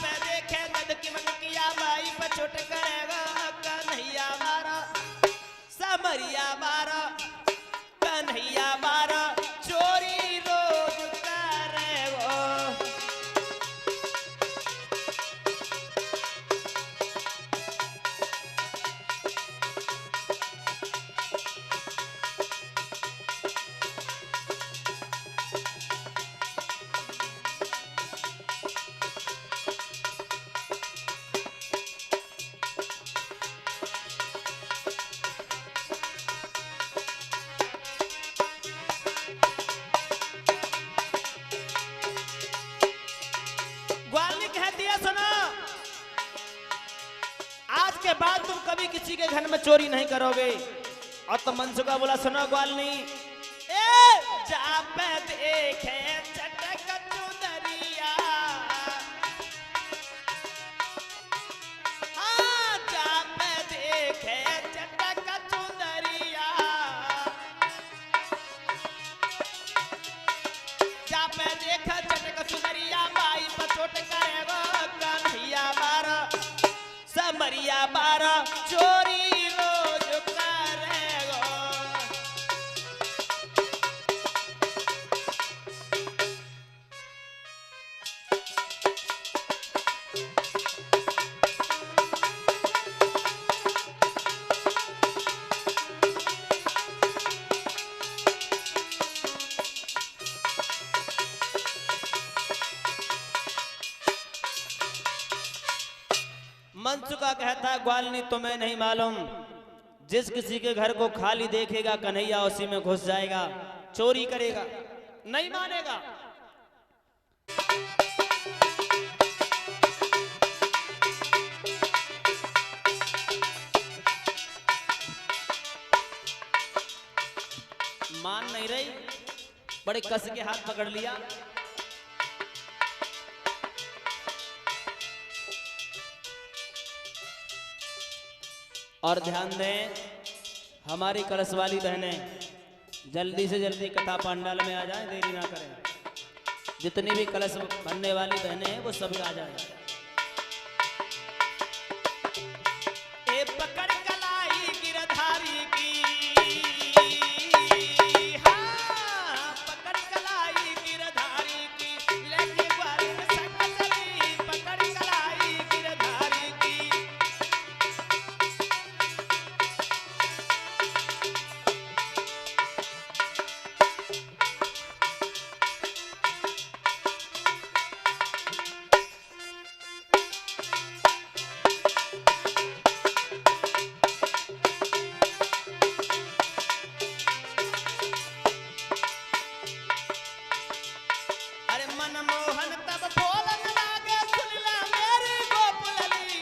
पे देखे गद की मन किया बाई पे छोट करेगा कन्हैया मारा समरिया मारा कन्हैया मारा चोरी रोज करेगो। के बाद तुम कभी किसी के घर में चोरी नहीं करोगे। और तो मनसुखा बोला सुनो ग्वालनी जा पे देखे चटक चुनरिया जा पे देखे चटक चुनरिया जा पे देखे चटक चुनरिया बाई पचोट करेगो कन्हैया मारा समरिया मारा चोरी रोज करेगो। मनसुखा कहता है ग्वालनी तुम्हें नहीं मालूम, जिस किसी के घर को खाली देखेगा कन्हैया उसी में घुस जाएगा, चोरी करेगा, नहीं मानेगा। मान नहीं रही, बड़े कस के हाथ पकड़ लिया। और ध्यान दें हमारी कलश वाली बहनें जल्दी से जल्दी कथा पंडाल में आ जाएं, देरी ना करें। जितनी भी कलश भरने वाली बहनें हैं वो सभी आ जाएं। ए पकड़ कलाई गिरधारी की हाँ पकड़ कलाई गिरधारी की लेके ग्वालिन संग चली पकड़ कलाई गिरधारी की। मनमोहन तब बोलन लागे सुन ला मेरी गोपलली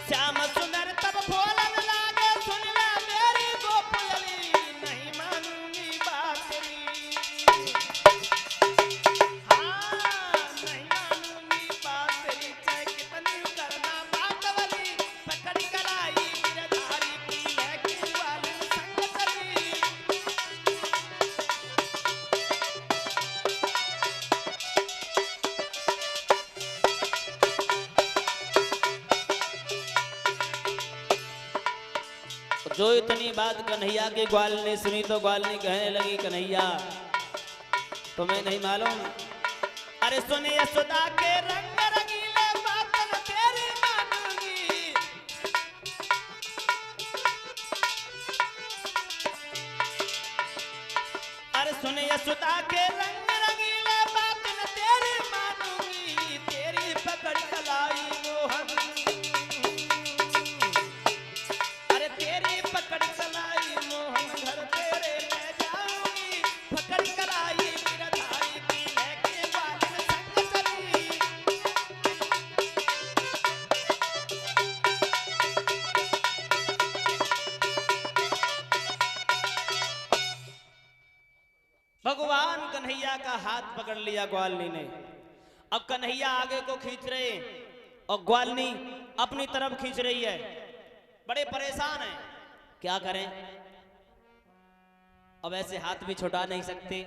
श्याम सुंदर तब बोलन लागे सुन ला मेरी गोपलली नहीं मानूंगी बात तेरी हाँ नहीं मानूंगी बात तेरी चाहे कितनी करना बात वाली पकड़ कलाई गिरधारी की लेके ग्वालिन संग चली। जो इतनी बात कन्हैया के ग्वाल ने सुनी तो ग्वालनी कहने लगी कन्हैया तुम्हें नहीं मालूम, अरे सुने यशोदा के रंग रंगीले बातन तेरी मानूंगी। अरे सुने यशोदा के रंग रंगीले बातन तेरी मानूंगी तेरी पकड़ कलाई मोहन तेरी पकड़ कलाई मोहन घर तेरे ले जाऊंगी पकड़ कलाई गिरधारी की लेके ग्वालिन संग चली। भगवान कन्हैया का हाथ पकड़ लिया ग्वालनी ने। अब कन्हैया आगे को खींच रहे और ग्वालनी अपनी तरफ खींच रही है। बड़े परेशान हैं, क्या करें, अब ऐसे हाथ भी छुटा नहीं सकते।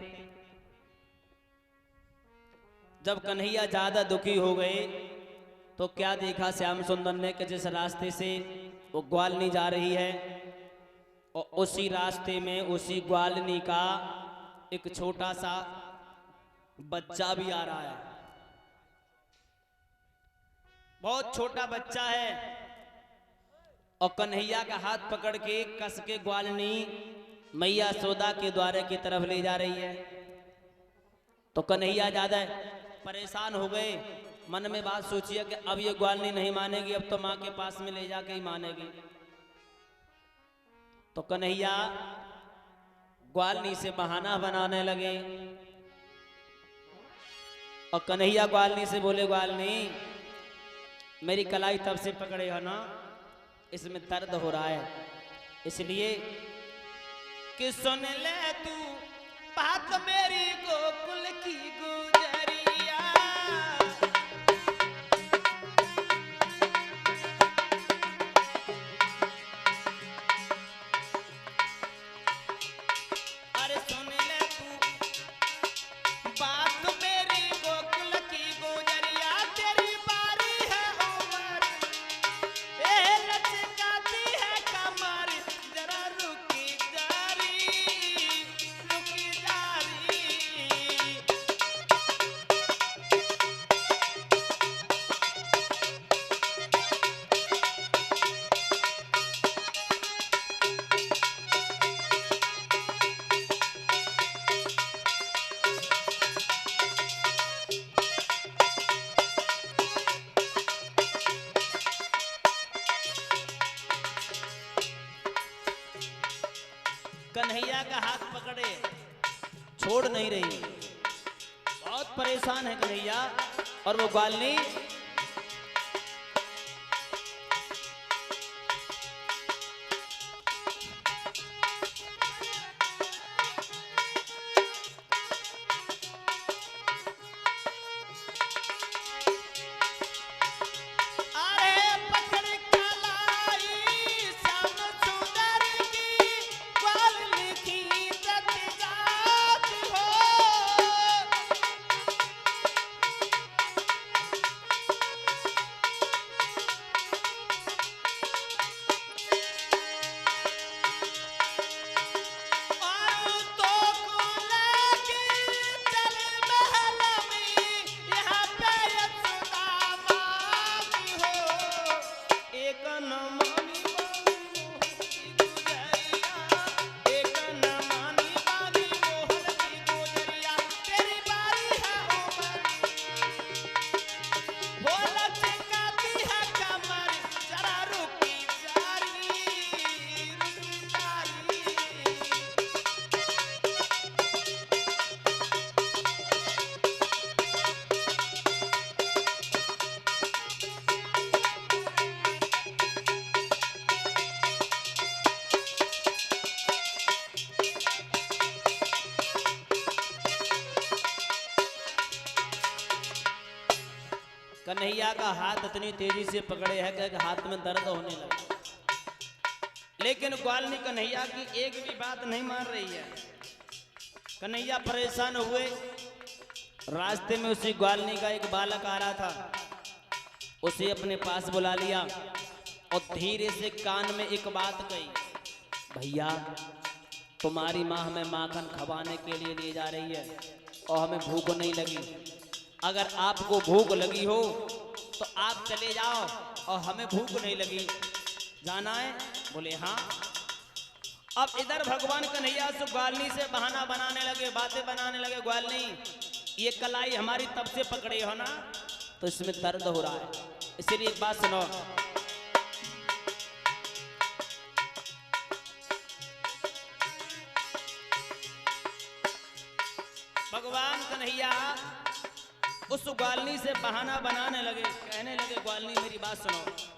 जब कन्हैया ज्यादा दुखी हो गए तो क्या देखा श्याम सुंदर ने कि जिस रास्ते से वो ग्वालनी जा रही है और उसी रास्ते में उसी ग्वालनी का एक छोटा सा बच्चा भी आ रहा है। बहुत छोटा बच्चा है और कन्हैया का हाथ पकड़ के कस के ग्वालनी मैया यशोदा के द्वारे की तरफ ले जा रही है। तो कन्हैया ज्यादा परेशान हो गए, मन में बात सोचिए कि अब ये ग्वालनी नहीं मानेगी, अब तो माँ के पास में ले जाके ही मानेगी। तो कन्हैया ग्वालनी से बहाना बनाने लगे और कन्हैया ग्वालनी से बोले, ग्वालनी मेरी कलाई तब से पकड़े हो ना, इसमें दर्द हो रहा है, इसलिए कि सुन ले तू बात मेरी गोकुल की गुजरिया। अरे सुन ले तू बात मेरी गोकुल की गुजरिया, तेरी बारी है उमर ए लचकाती है कमर, जरा रुकी जारी रुकी जारी। कन्हैया का हाथ पकड़े छोड़ नहीं रही, बहुत परेशान है कन्हैया। और वो ग्वालनी कन्हैया का हाथ इतनी तेजी से पकड़े है कि हाथ में दर्द होने लगा, लेकिन ग्वालनी कन्हैया की एक भी बात नहीं मान रही है। कन्हैया परेशान हुए, रास्ते में उसी ग्वालनी का एक बालक आ रहा था, उसे अपने पास बुला लिया और धीरे से कान में एक बात कही, भैया तुम्हारी माँ हमें माखन खवाने के लिए ले जा रही है और हमें भूख नहीं लगी, अगर आपको भूख लगी हो तो आप चले जाओ और हमें भूख नहीं लगी, जाना है? बोले हाँ। अब इधर भगवान कन्हैया से ग्वालनी से बहाना बनाने लगे, बातें बनाने लगे, ग्वालनी ये कलाई हमारी तब से पकड़े हो ना, तो इसमें दर्द हो रहा है, इसलिए एक बात सुनो। भगवान कन्हैया उस ग्वालनी से बहाना बनाने लगे, कहने लगे, ग्वालनी मेरी बात सुनो,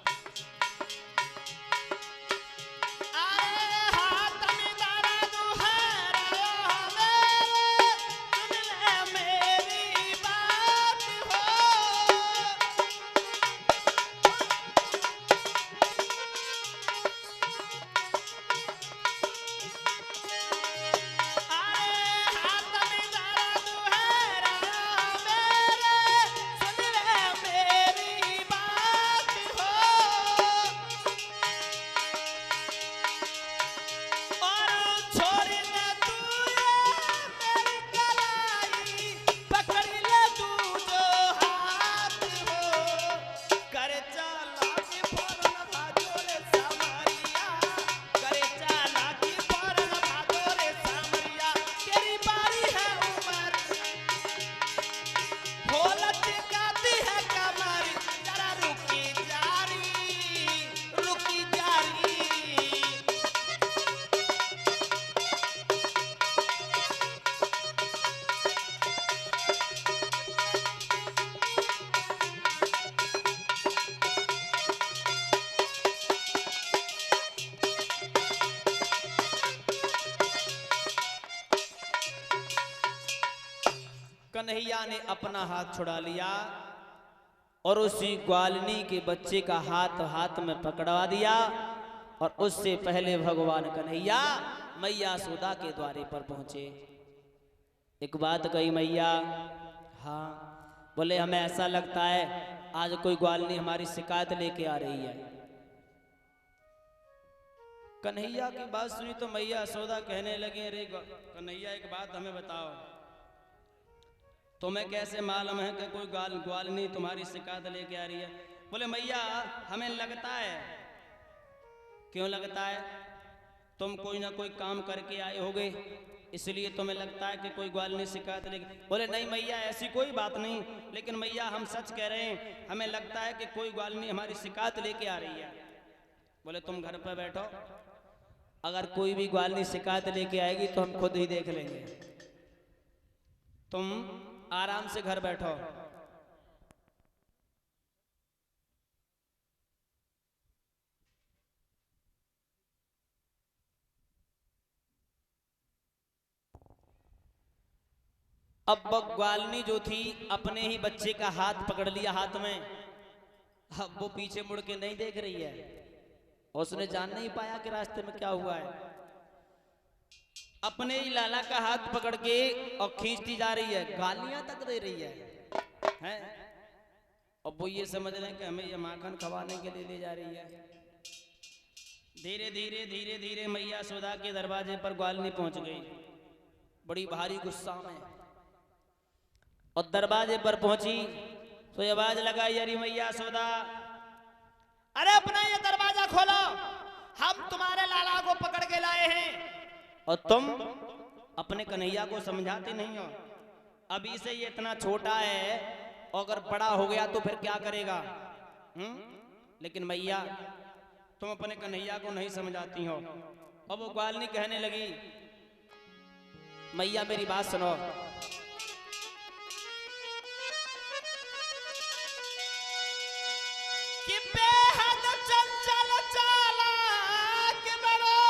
कन्हैया ने अपना हाथ छुड़ा लिया और उसी ग्वालिनी के बच्चे का हाथ हाथ में पकड़वा दिया और उससे पहले भगवान कन्हैया मैया यशोदा के द्वारे पर पहुंचे। एक बात कही मैया, हाँ बोले हमें ऐसा लगता है आज कोई ग्वालिनी हमारी शिकायत लेके आ रही है। कन्हैया की बात सुनी तो मैया यशोदा कहने लगे, अरे कन्हैया एक बात हमें बताओ, तुम्हें कैसे मालूम है कि कोई ग्वालिनी तुम्हारी शिकायत लेके आ रही है? बोले मैया हमें लगता है। क्यों लगता है? तुम कोई ना कोई काम करके आए होगे इसलिए तुम्हें लगता है कि कोई ग्वालिनी शिकायत लेके। बोले नहीं मैया ऐसी कोई बात नहीं, लेकिन मैया हम सच कह रहे हैं, हमें लगता है कि कोई ग्वालिनी हमारी शिकायत लेके आ रही है। बोले तुम घर पर बैठो, अगर कोई भी ग्वालिनी शिकायत लेके आएगी तो हम खुद ही देख लेंगे, तुम आराम से घर बैठो। अब ग्वालिनी जो थी अपने ही बच्चे का हाथ पकड़ लिया हाथ में, अब वो पीछे मुड़ के नहीं देख रही है, उसने जान नहीं पाया कि रास्ते में क्या हुआ है। अपने ही लाला का हाथ पकड़ के और खींचती जा रही है, गालियां तक दे रही है? और वो ये समझ रहे हैं कि हमें ये माखन खवाने के लिए ले जा रही है। धीरे धीरे धीरे धीरे मैया यशोदा के दरवाजे पर ग्वालिनी पहुंच गई, बड़ी भारी गुस्सा में, और दरवाजे पर पहुंची तो ये आवाज लगाई, अरे मैया यशोदा, अरे अपना ये दरवाजा खोलो, हम तुम्हारे लाला को पकड़ के लाए हैं और तुम अपने कन्हैया को समझाते नहीं हो। अभी से ये इतना छोटा है और अगर बड़ा हो गया तो फिर क्या करेगा? लेकिन मैया तुम अपने कन्हैया को नहीं समझाती हो। अब वो ग्वालिनी कहने लगी, मैया मेरी बात सुनो, कि बेहद चंचल चालाक बड़ो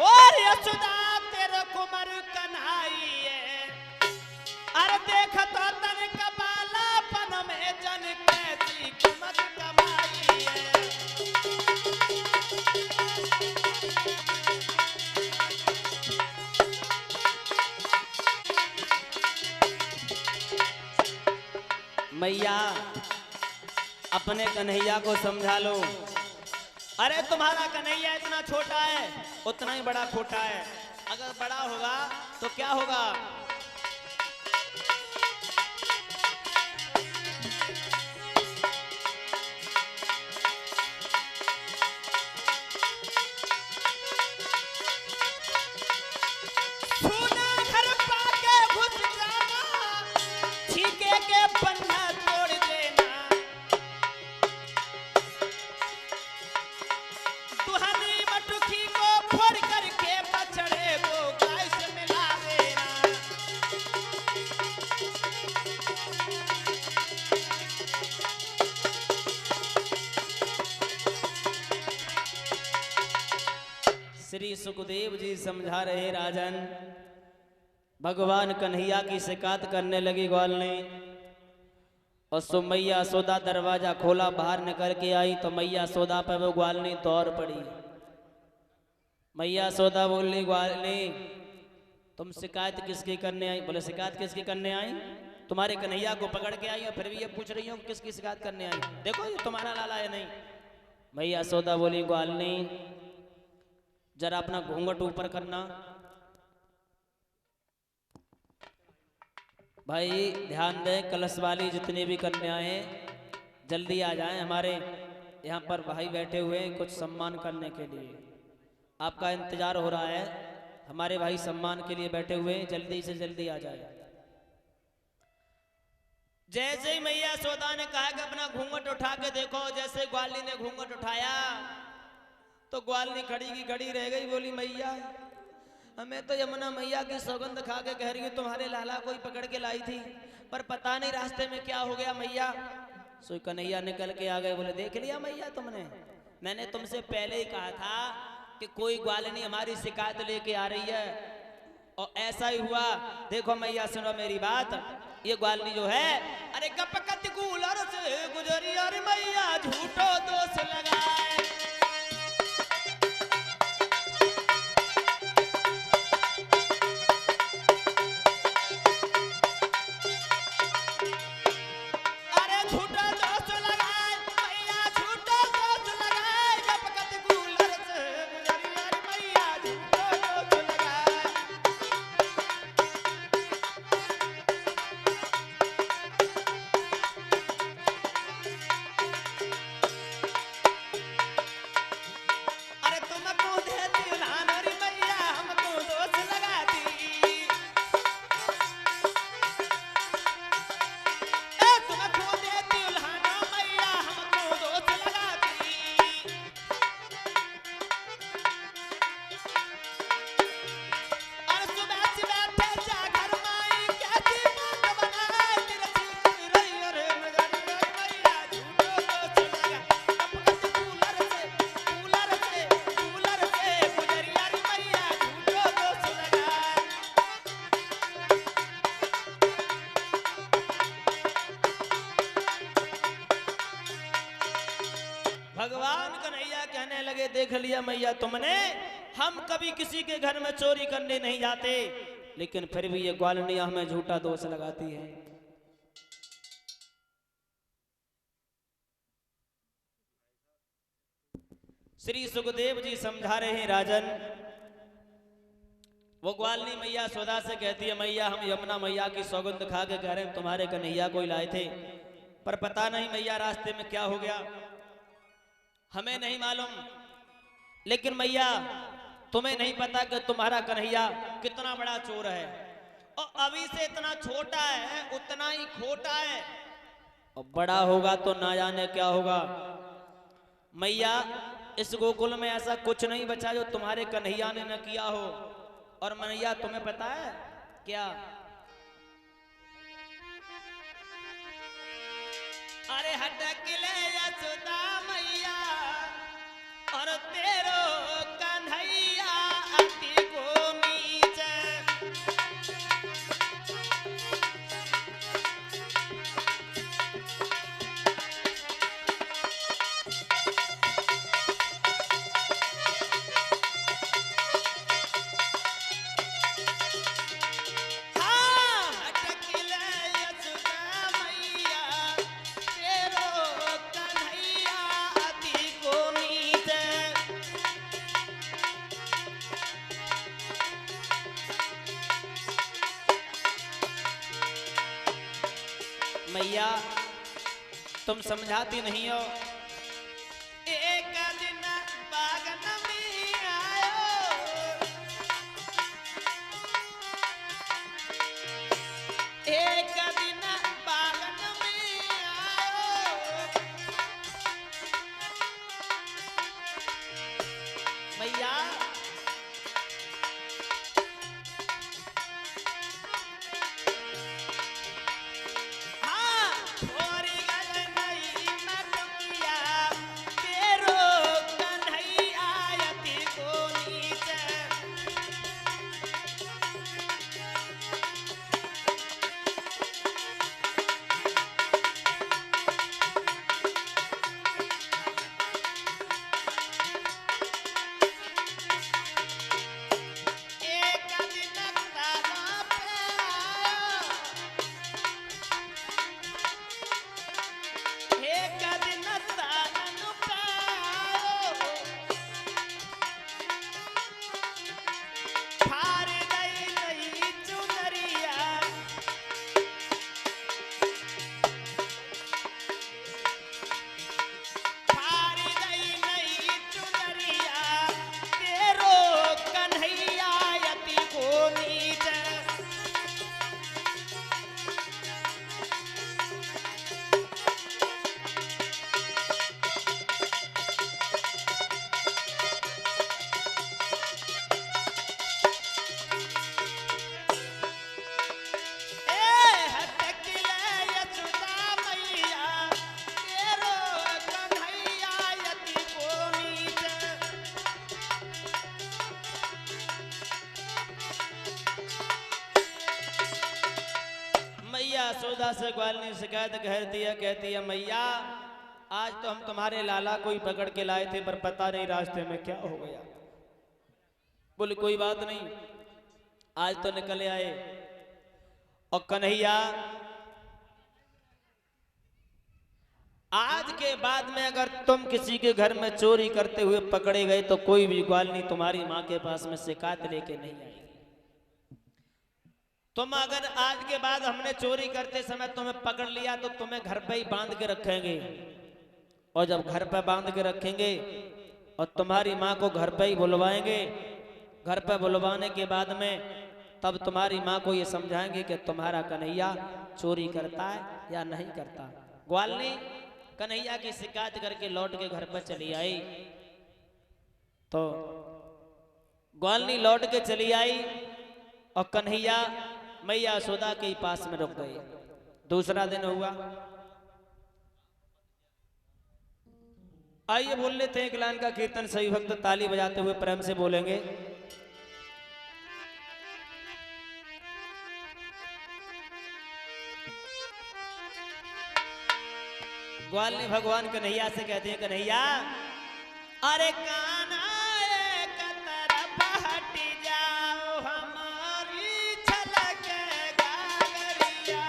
और यशोदा तेरे कुमर कन्हाई है, अरे देख तो तन कबालापन में जन कैसी कीमत कमाई है। मैया अपने कन्हैया को समझा लो, अरे तुम्हारा कन्हैया इतना छोटा है उतना ही बड़ा खोटा है, अगर बड़ा होगा तो क्या होगा? सोना घर पाके घुस जाना, छीके के पन्ना तोड़ देना, दुहनी मटुकी को फोड़ करके बछड़े को गाय से मिला देना। श्री सुखदेव जी समझा रहे, राजन भगवान कन्हैया की शिकायत करने लगी ग्वालिनी, और सो मैया यशोदा दरवाजा खोला, बाहर निकल के आई तो मैया यशोदा पे वो ग्वालिनी दौड़ पड़ी। मैया यशोदा बोली, ग्वालिनी तुम शिकायत किसकी करने आई? बोले शिकायत किसकी करने आई? तुम्हारे कन्हैया को पकड़ के आई और फिर भी ये पूछ रही हूँ किसकी शिकायत करने आई? देखो ये तुम्हारा लाला है नहीं। मैया यशोदा बोली, ग्वालिनी जरा अपना घूंघट ऊपर करना। भाई ध्यान दें, कलश वाली जितने भी कन्याएं हैं जल्दी आ जाएं, हमारे यहाँ पर भाई बैठे हुए हैं कुछ सम्मान करने के लिए, आपका इंतजार हो रहा है, हमारे भाई सम्मान के लिए बैठे हुए हैं, जल्दी से जल्दी आ जाए। जैसे ही मैया यशोदा ने कहा कि अपना घूंघट उठा के देखो, जैसे ग्वालिनी ने घूंघट उठाया तो ग्वालिनी खड़ी की खड़ी रह गई, बोली मैया हमें तो यमुना मैया की सौगंध खा के कह रही हूँ तुम्हारे लाला को ही पकड़ के लाई थी, पर पता नहीं रास्ते में क्या हो गया मैया। सो कन्हैया निकल के आ गए, बोले देख लिया मैया तुमने, मैंने तुमसे पहले ही कहा था कि कोई ग्वालिनी हमारी शिकायत लेके आ रही है, और ऐसा ही हुआ। देखो मैया सुनो मेरी बात, ये ग्वालनी जो है अरे गपकत कूलर से गुजरी और मैया झूठो दोष लगाए। अरे झूठो दोष लगाए मैया झूठो दोष लगाए, गपकत कूलर से गुजरी और मैया झूठो दोष लगाए। अरे तुमको देती उल्हान और मैया हमको दोष लगाती, ए तुमको देती उल्हान मैया हमको दोष लगाती। और सुबह से बैठे जागर माई कहती बात बनाए, तिरछी रही और नजरी और मैया झूठो दोष लगा। गपकत कूलर से गुजरी और मैया झूठो दोष लगाए। भगवान कन्हैया कहने लगे देख लिया मैया तुमने, हम कभी किसी के घर में चोरी करने नहीं जाते, लेकिन फिर भी ये ग्वालनिया हमें झूठा दोष लगाती है। श्री सुखदेव जी समझा रहे हैं राजन। वो ग्वालनी मैया सौदा से कहती है मैया हम यमुना मैया की सौगंध खा के कह रहे हैं तुम्हारे कन्हैया को ही लाए थे, पर पता नहीं मैया रास्ते में क्या हो गया हमें नहीं मालूम, लेकिन मैया तुम्हें नहीं पता कि तुम्हारा कन्हैया कितना बड़ा चोर है, और अभी से इतना छोटा है उतना ही खोटा है, और बड़ा होगा तो ना जाने क्या होगा। मैया इस गोकुल में ऐसा कुछ नहीं बचा जो तुम्हारे कन्हैया ने न किया हो। और मैया तुम्हें पता है क्या, अरे हटक ले यशोदा मैया और तेरो कन्हैया अति को नीचे। हाँ हटक ले यशोदा मैया तेरो कन्हैया अति को नीचे। मैया तुम समझाती नहीं हो। एक दिन बागन में आयो, एक दिन बागन में आयो, मैया हाँ छोरी गल नहीं मैं मैया यशोदा से ग्वालिनी शिकायत कहती है मैया आज तो हम तुम्हारे लाला को ही पकड़ के लाए थे पर पता नहीं रास्ते में क्या हो गया। बोले कोई बात नहीं आज तो निकल आए। और कन्हैया आज के बाद में अगर तुम किसी के घर में चोरी करते हुए पकड़े गए तो कोई भी ग्वालिनी तुम्हारी माँ के पास में शिकायत लेके नहीं आएगी। तुम अगर आज के बाद हमने चोरी करते समय तुम्हें पकड़ लिया तो तुम्हें घर पे ही बांध के रखेंगे और जब घर पे बांध के रखेंगे और तुम्हारी माँ को घर पे ही बुलवाएंगे। घर पे बुलवाने के बाद में तब तुम्हारी माँ को ये समझाएंगे कि तुम्हारा कन्हैया चोरी करता है या नहीं करता। ग्वालिनी कन्हैया की शिकायत करके लौट के घर पर चली आई। तो ग्वालिनी लौट के चली आई और कन्हैया मैया यशोदा के पास में रुक गई। दूसरा दिन हुआ। आइए बोल लेते हैं एक लाइन का कीर्तन सभी भक्त ताली बजाते हुए प्रेम से बोलेंगे। ग्वालिनी भगवान कन्हैया से कहते हैं कन्हैया अरे कान्हा एक तरफ हट जाओ हमारी छलके गागरिया।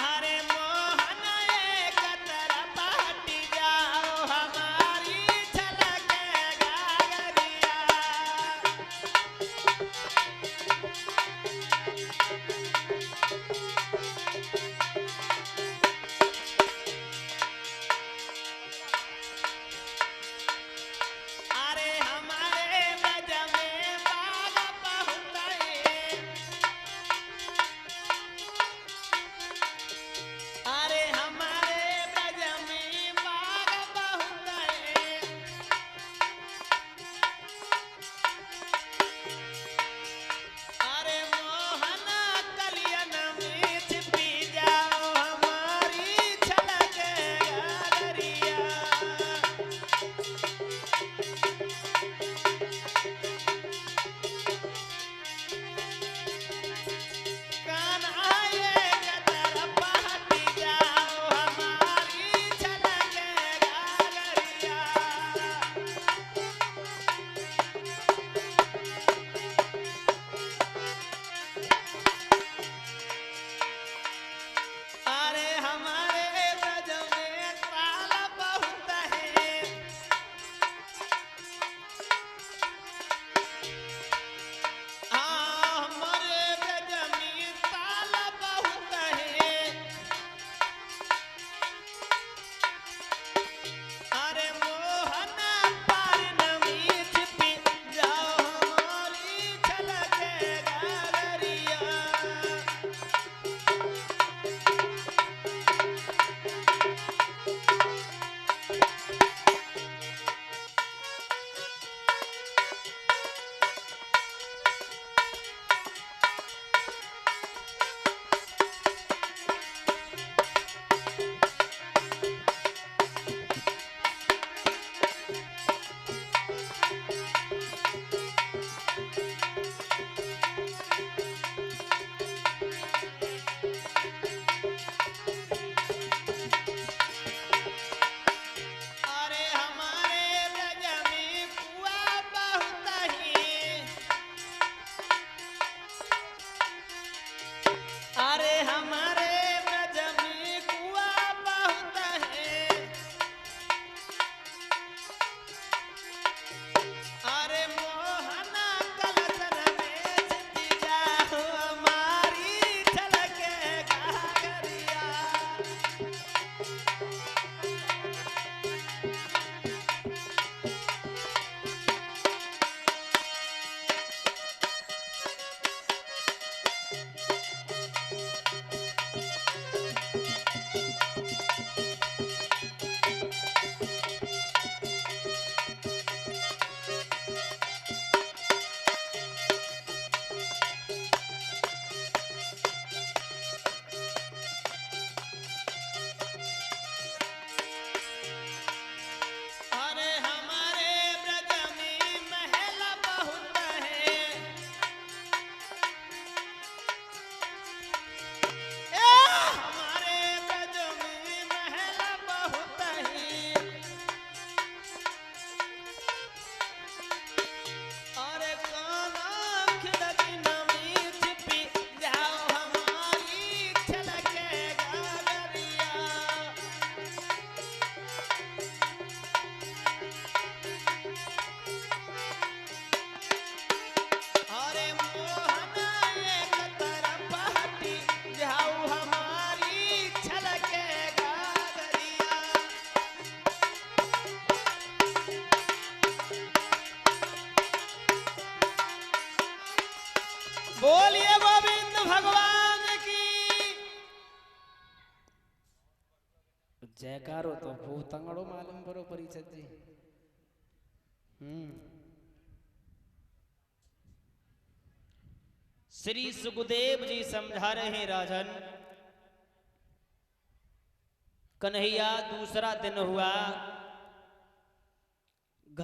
अरे मोहन एक तरफ हट जाओ हमारी छलके बोलिए गोविंद भगवान की जयकारो तो भूतंगड़ो मालूम बरो परिषद जी। श्री सुखदेव जी समझा रहे हैं राजन, कन्हैया दूसरा दिन हुआ